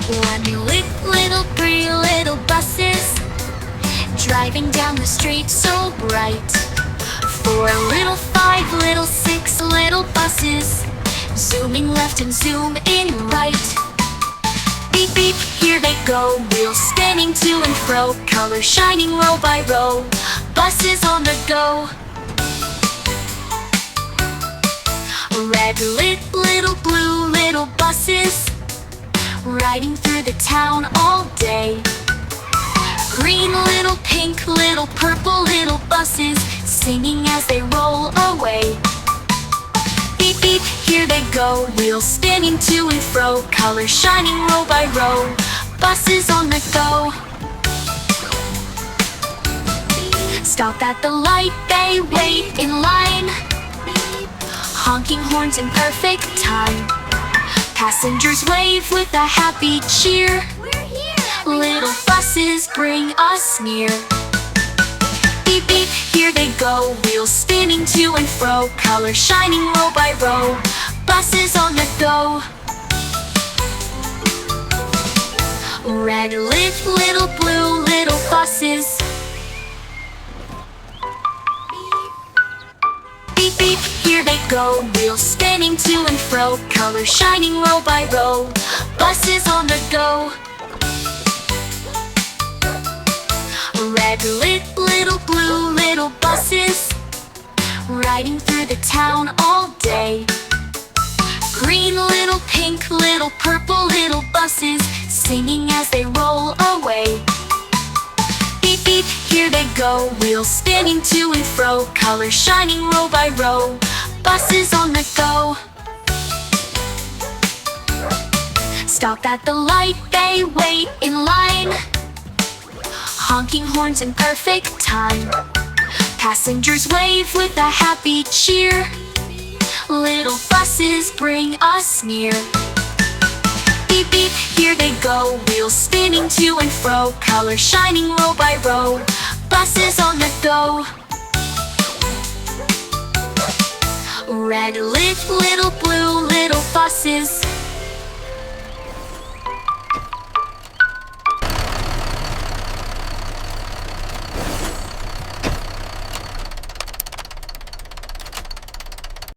One little three little buses driving down the street so bright. Four little five little six little buses zooming left and zoom in right. Beep beep, here they go, wheels spinning to and fro, colors shining row by row, buses on the go. Red little blue little buses riding through the town all day. Green little pink little purple little buses singing as they roll away. Beep beep, here they go, wheels spinning to and fro, colors shining row by row, buses on the go. Stop at the light, they wait in line, honking horns in perfect time. Passengers wave with a happy cheer. We're here! Little buses bring us near. Beep beep, here they go, wheels spinning to and fro, colors shining row by row, buses on the go. Red little blue little buses. Beep beep, here they go, wheels spinning to and fro, colors shining row by row, buses on the go. Red little blue little buses riding through the town all day. Green little pink little purple little buses singing as they roll away. Beep beep, here they go, wheels spinning to and fro, colors shining row by row, buses on the go. Stop at the light, they wait in line, honking horns in perfect time. Passengers wave with a happy cheer. Little buses bring us near. Beep beep, here they go, wheels spinning to and fro, colors shining row by row, buses on the go. Red little blue little buses